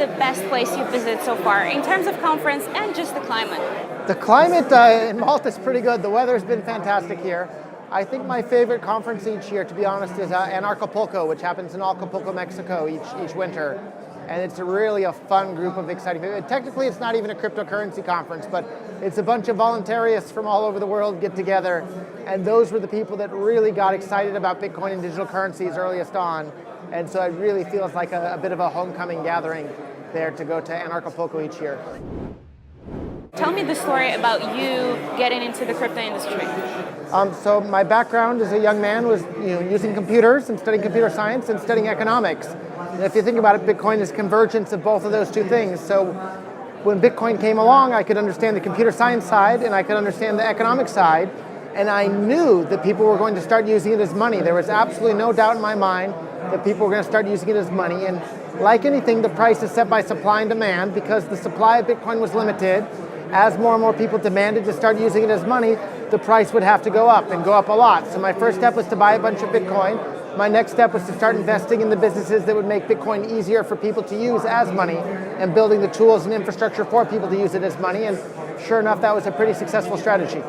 the best place you've visited so far in terms of conference and just the climate? The climate in Malta is pretty good. The weather's been fantastic here. I think my favorite conference each year, to be honest, is Anarchapulco, which happens in Acapulco, Mexico each winter. And it's really a fun group of exciting people. Technically, it's not even a cryptocurrency conference, but it's a bunch of voluntarists from all over the world get together. And those were the people that really got excited about Bitcoin and digital currencies earliest on. And so it really feels like a bit of a homecoming gathering there to go to Anarchapulco each year. Tell me the story about you getting into the crypto industry. So my background as a young man was using computers and studying computer science and studying economics. And if you think about it, Bitcoin is convergence of both of those two things. So when Bitcoin came along, I could understand the computer science side and I could understand the economic side. And I knew that people were going to start using it as money. There was absolutely no doubt in my mind that people were going to start using it as money. And like anything, the price is set by supply and demand because the supply of Bitcoin was limited. As more and more people demanded to start using it as money, the price would have to go up and go up a lot. So my first step was to buy a bunch of Bitcoin. My next step was to start investing in the businesses that would make Bitcoin easier for people to use as money and building the tools and infrastructure for people to use it as money. And sure enough, that was a pretty successful strategy.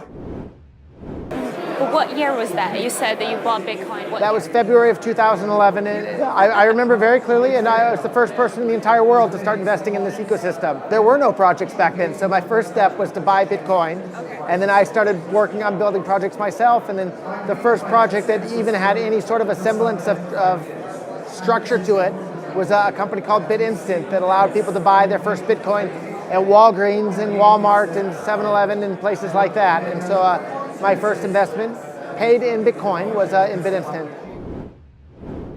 What year was that? You said that you bought Bitcoin. That was February of 2011. And I remember very clearly, and I was the first person in the entire world to start investing in this ecosystem. There were no projects back then, so my first step was to buy Bitcoin. And then I started working on building projects myself. And then the first project that even had any sort of a semblance of structure to it was a company called BitInstant that allowed people to buy their first Bitcoin at Walgreens and Walmart and 7-Eleven and places like that. And so my first investment paid in Bitcoin was in BitInstant.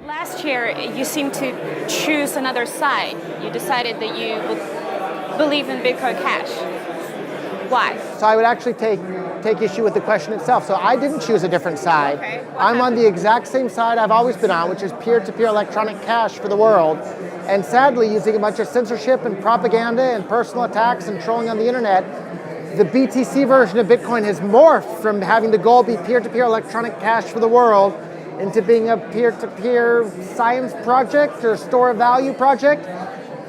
Last year, you seemed to choose another side. You decided that you would believe in Bitcoin Cash. Why? So I would actually take issue with the question itself. So I didn't choose a different side. Okay. I'm on the exact same side I've always been on, which is peer-to-peer electronic cash for the world. And sadly, using a bunch of censorship and propaganda and personal attacks and trolling on the internet, the BTC version of Bitcoin has morphed from having the goal be peer-to-peer electronic cash for the world into being a peer-to-peer science project or store of value project.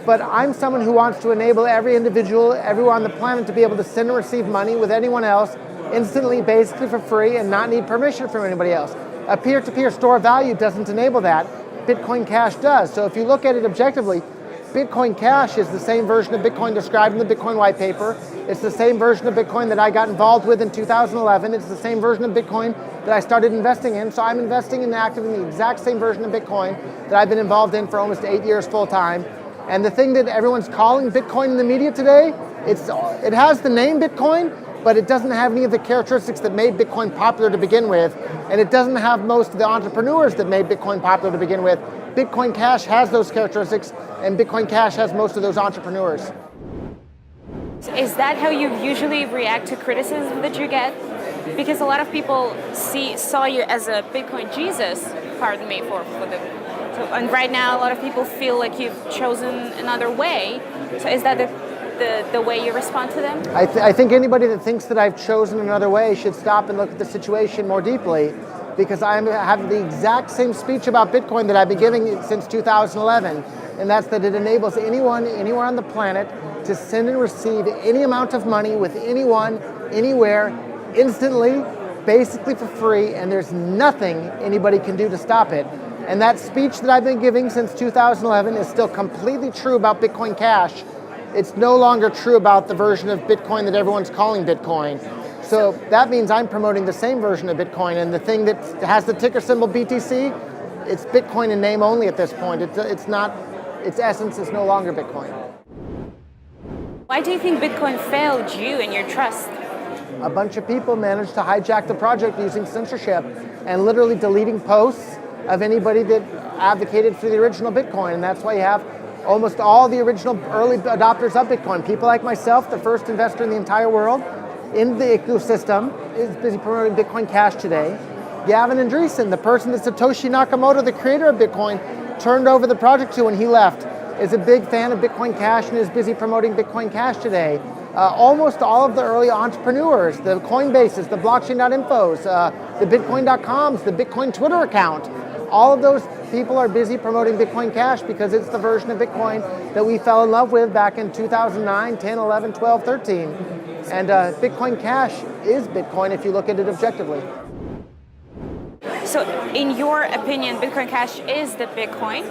But I'm someone who wants to enable every individual, everyone on the planet to be able to send and receive money with anyone else instantly, basically for free, and not need permission from anybody else. A peer-to-peer store of value doesn't enable that. Bitcoin Cash does. So if you look at it objectively, Bitcoin Cash is the same version of Bitcoin described in the Bitcoin white paper. It's the same version of Bitcoin that I got involved with in 2011. It's the same version of Bitcoin that I started investing in. So I'm investing and active in the exact same version of Bitcoin that I've been involved in for almost 8 years full time. And the thing that everyone's calling Bitcoin in the media today, it has the name Bitcoin, but it doesn't have any of the characteristics that made Bitcoin popular to begin with. And it doesn't have most of the entrepreneurs that made Bitcoin popular to begin with. Bitcoin Cash has those characteristics, and Bitcoin Cash has most of those entrepreneurs. Is that how you usually react to criticism that you get? Because a lot of people saw you as a Bitcoin Jesus, pardon me for the... And right now, a lot of people feel like you've chosen another way. So is that the way you respond to them? I think anybody that thinks that I've chosen another way should stop and look at the situation more deeply, because I have the exact same speech about Bitcoin that I've been giving since 2011, and that's that it enables anyone, anywhere on the planet, to send and receive any amount of money with anyone, anywhere, instantly, basically for free, and there's nothing anybody can do to stop it. And that speech that I've been giving since 2011 is still completely true about Bitcoin Cash. It's no longer true about the version of Bitcoin that everyone's calling Bitcoin. So that means I'm promoting the same version of Bitcoin, and the thing that has the ticker symbol BTC, it's Bitcoin in name only at this point. It's not, its essence is no longer Bitcoin. Why do you think Bitcoin failed you and your trust? A bunch of people managed to hijack the project using censorship and literally deleting posts of anybody that advocated for the original Bitcoin. And that's why you have almost all the original early adopters of Bitcoin. People like myself, the first investor in the entire world in the ecosystem, is busy promoting Bitcoin Cash today. Gavin Andreessen, the person that Satoshi Nakamoto, the creator of Bitcoin, turned over the project to when he left, is a big fan of Bitcoin Cash and is busy promoting Bitcoin Cash today. Almost all of the early entrepreneurs, the Coinbases, the blockchain.infos, the bitcoin.coms, the Bitcoin Twitter account, all of those people are busy promoting Bitcoin Cash because it's the version of Bitcoin that we fell in love with back in 2009, 10, 11, 12, 13. And Bitcoin Cash is Bitcoin if you look at it objectively. So in your opinion, Bitcoin Cash is the Bitcoin?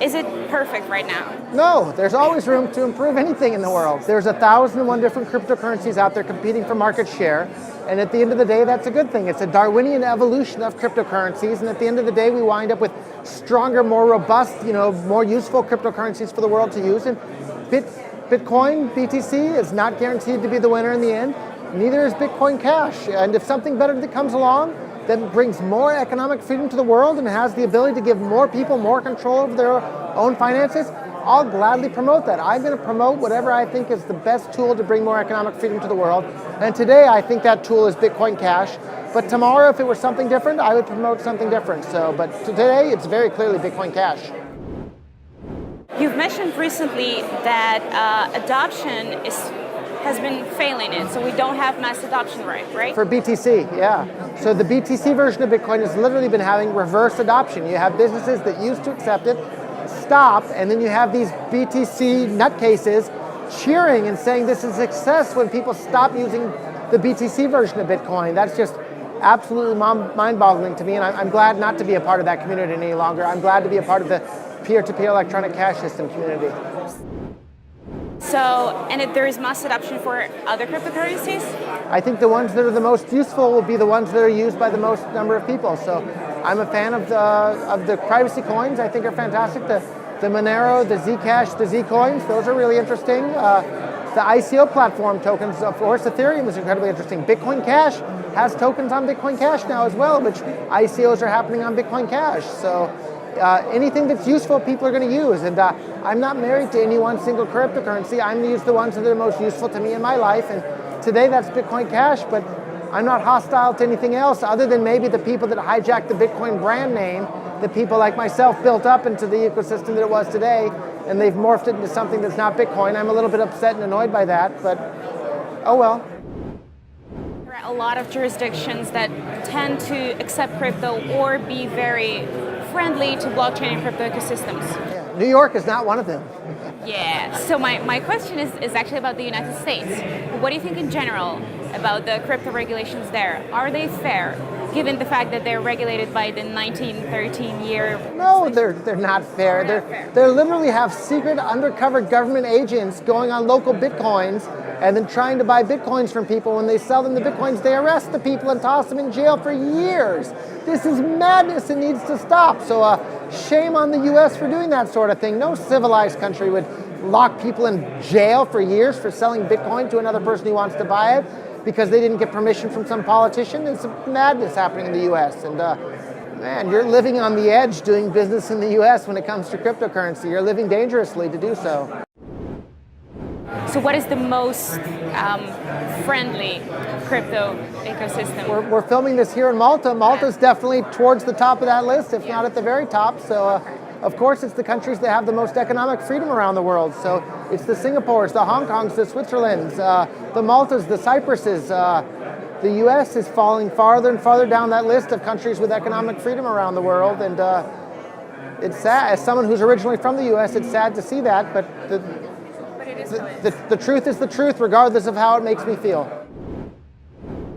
Is it perfect right now? No, there's always room to improve anything in the world. There's 1,001 different cryptocurrencies out there competing for market share. And at the end of the day, that's a good thing. It's a Darwinian evolution of cryptocurrencies. And at the end of the day, we wind up with stronger, more robust, more useful cryptocurrencies for the world to use. And Bitcoin, BTC, is not guaranteed to be the winner in the end. Neither is Bitcoin Cash. And if something better that comes along that brings more economic freedom to the world and has the ability to give more people more control over their own finances, I'll gladly promote that. I'm going to promote whatever I think is the best tool to bring more economic freedom to the world. And today, I think that tool is Bitcoin Cash. But tomorrow, if it were something different, I would promote something different. But today, it's very clearly Bitcoin Cash. You've mentioned recently that adoption has been failing it, so we don't have mass adoption right? For BTC, yeah. So the BTC version of Bitcoin has literally been having reverse adoption. You have businesses that used to accept it, stop, and then you have these BTC nutcases cheering and saying this is a success when people stop using the BTC version of Bitcoin. That's just absolutely mind-boggling to me, and I'm glad not to be a part of that community any longer. I'm glad to be a part of the peer-to-peer electronic cash system community. So, and if there is mass adoption for other cryptocurrencies? I think the ones that are the most useful will be the ones that are used by the most number of people. So I'm a fan of the privacy coins. I think are fantastic. The Monero, the Zcash, the Zcoins, those are really interesting. The ICO platform tokens, of course, Ethereum is incredibly interesting. Bitcoin Cash has tokens on Bitcoin Cash now as well, which ICOs are happening on Bitcoin Cash. So anything that's useful, people are going to use. And I'm not married to any one single cryptocurrency. I'm going to use the ones that are most useful to me in my life. And today that's Bitcoin Cash, but I'm not hostile to anything else other than maybe the people that hijacked the Bitcoin brand name, the people like myself built up into the ecosystem that it was today, and they've morphed it into something that's not Bitcoin. I'm a little bit upset and annoyed by that, but oh well. There are a lot of jurisdictions that tend to accept crypto or be very friendly to blockchain and crypto ecosystems. Yeah. New York is not one of them. Yeah, so my question is actually about the United States. What do you think in general about the crypto regulations there? Are they fair, given the fact that they're regulated by the 1913 year? No, they're not fair. They literally have secret undercover government agents going on local Bitcoins and then trying to buy Bitcoins from people. When they sell them the Bitcoins, they arrest the people and toss them in jail for years. This is madness and needs to stop. So shame on the US for doing that sort of thing. No civilized country would lock people in jail for years for selling Bitcoin to another person who wants to buy it because they didn't get permission from some politician. It's madness happening in the US. And man, you're living on the edge doing business in the US when it comes to cryptocurrency. You're living dangerously to do so. So what is the most friendly crypto ecosystem? We're filming this here in Malta. Malta's definitely towards the top of that list, if not at the very top. So, of course, it's the countries that have the most economic freedom around the world. So it's the Singapores, the Hong Kongs, the Switzerlands, the Maltas, the Cypruses. The U.S. is falling farther and farther down that list of countries with economic freedom around the world. And it's sad. As someone who's originally from the U.S., it's sad to see that. But the truth is the truth, regardless of how it makes me feel.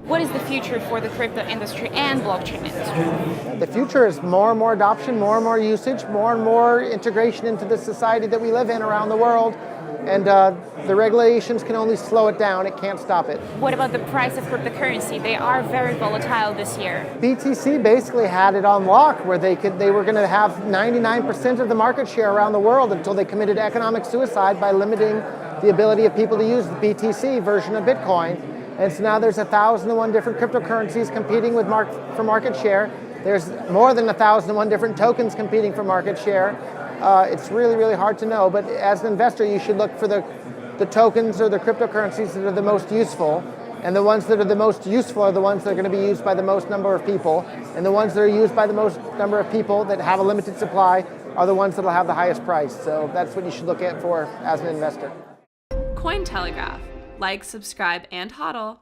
What is the future for the crypto industry and blockchain industry? The future is more and more adoption, more and more usage, more and more integration into the society that we live in around the world. And the regulations can only slow it down. It can't stop it. What about the price of cryptocurrency? They are very volatile this year. BTC basically had it on lock where they were going to have 99% of the market share around the world until they committed economic suicide by limiting the ability of people to use the BTC version of Bitcoin. And so now there's 1,001 different cryptocurrencies competing for market share. There's more than 1,001 different tokens competing for market share. It's really, really hard to know, but as an investor, you should look for the tokens or the cryptocurrencies that are the most useful, and the ones that are the most useful are the ones that are going to be used by the most number of people, and the ones that are used by the most number of people that have a limited supply are the ones that will have the highest price. So that's what you should look at for as an investor. Cointelegraph. Like, subscribe, and hodl.